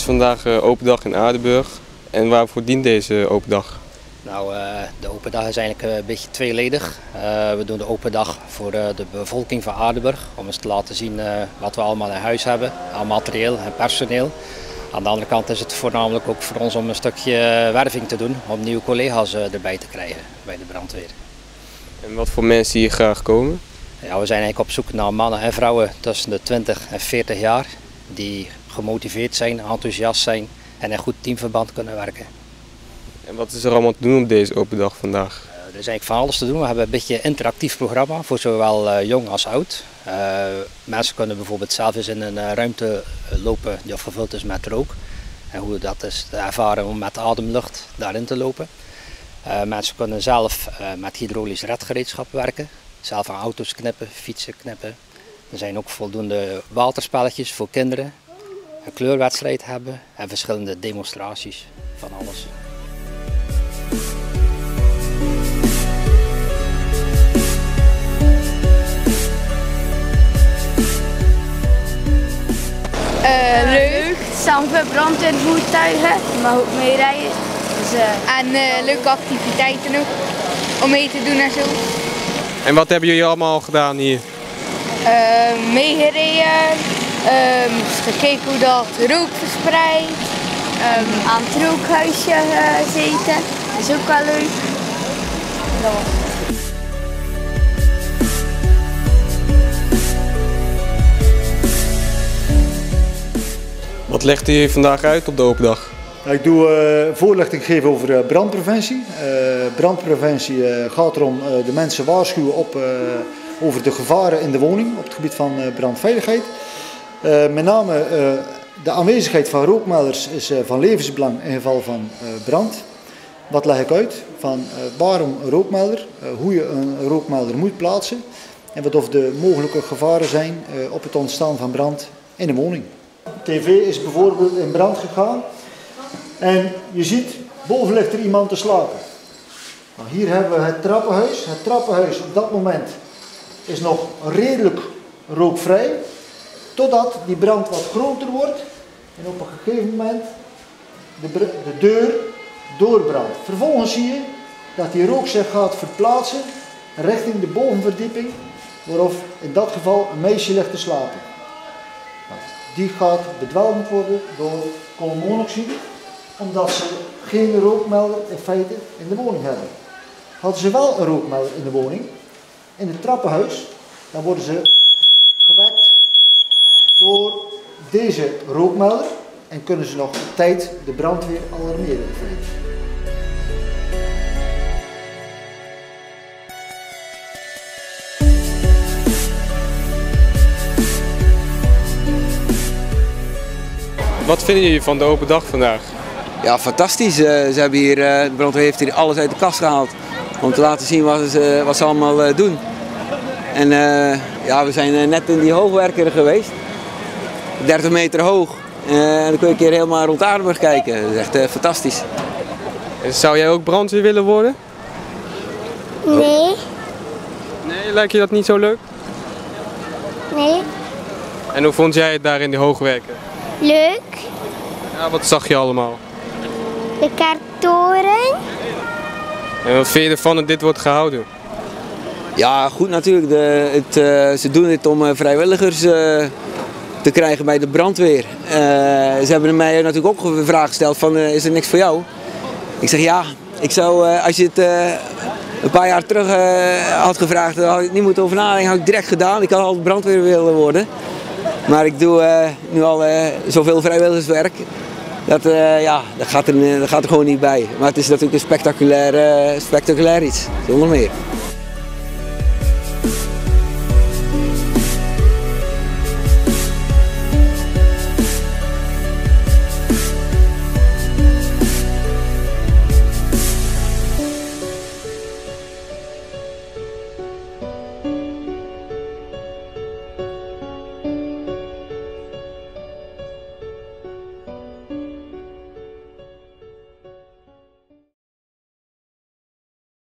is vandaag open dag in Aardenburg. En waarvoor dient deze open dag? Nou, de open dag is eigenlijk een beetje tweeledig. We doen de open dag voor de bevolking van Aardenburg. Om eens te laten zien wat we allemaal in huis hebben. Aan materieel en personeel. Aan de andere kant is het voornamelijk ook voor ons om een stukje werving te doen. Om nieuwe collega's erbij te krijgen bij de brandweer. En wat voor mensen hier graag komen? Ja, we zijn eigenlijk op zoek naar mannen en vrouwen tussen de 20 en 40 jaar. Die gemotiveerd zijn, enthousiast zijn en in goed teamverband kunnen werken. En wat is er allemaal te doen op deze open dag vandaag? Er is eigenlijk van alles te doen. We hebben een beetje een interactief programma voor zowel jong als oud. Mensen kunnen bijvoorbeeld zelf eens in een ruimte lopen die gevuld is met rook. En hoe dat is te ervaren om met ademlucht daarin te lopen. Mensen kunnen zelf met hydraulisch redgereedschap werken. Zelf aan auto's knippen, fietsen knippen. Er zijn ook voldoende waterspelletjes voor kinderen. Een kleurwedstrijd hebben en verschillende demonstraties van alles. Leuk, samen met brandweervoertuigen, maar ook meerijden. Dus, en leuke activiteiten ook, om mee te doen en zo. En wat hebben jullie allemaal gedaan hier? Meegereden, gekeken hoe dat rook verspreidt, aan het rookhuisje gezeten, dat is ook wel leuk. Dat was het. Wat legt u vandaag uit op de open dag? Ik doe voorlichting geven over brandpreventie. Brandpreventie gaat erom de mensen waarschuwen over de gevaren in de woning op het gebied van brandveiligheid. Met name de aanwezigheid van rookmelders is van levensbelang in geval van brand. Wat leg ik uit? Van waarom een rookmelder, hoe je een rookmelder moet plaatsen en wat of de mogelijke gevaren zijn op het ontstaan van brand in een woning. TV is bijvoorbeeld in brand gegaan en je ziet, boven ligt er iemand te slapen. Nou, hier hebben we het trappenhuis. Het trappenhuis op dat moment is nog redelijk rookvrij, totdat die brand wat groter wordt en op een gegeven moment de deur doorbrandt. Vervolgens zie je dat die rook zich gaat verplaatsen richting de bovenverdieping, waarop in dat geval een meisje ligt te slapen. Die gaat bedwelmd worden door koolmonoxide, omdat ze geen rookmelder in feite in de woning hebben. Hadden ze wel een rookmelder in de woning, in het trappenhuis, dan worden ze gewekt door deze rookmelder en kunnen ze nog op tijd de brandweer alarmeren in feite. Wat vinden jullie van de open dag vandaag? Ja, fantastisch. Ze hebben hier, de brandweer heeft hier alles uit de kast gehaald om te laten zien wat ze allemaal doen. En ja, we zijn net in die hoogwerker geweest, 30 meter hoog. En dan kun je een keer helemaal rond Aardenburg kijken. Dat is echt fantastisch. En zou jij ook brandweer willen worden? Nee. Nee, lijkt je dat niet zo leuk? Nee. En hoe vond jij het daar in die hoogwerker? Leuk. Ja, wat zag je allemaal? De Kerktoren. En wat vind je ervan dat dit wordt gehouden? Ja, goed natuurlijk. Ze doen dit om vrijwilligers te krijgen bij de brandweer. Ze hebben mij natuurlijk ook een vraag gesteld van is er niks voor jou? Ik zeg ja, ik zou, als je het een paar jaar terug had gevraagd, dan had ik niet moeten over nadenken, had ik direct gedaan. Ik had al brandweer willen worden. Maar ik doe nu al zoveel vrijwilligerswerk, dat gaat er gewoon niet bij. Maar het is natuurlijk een spectaculair iets, zonder meer.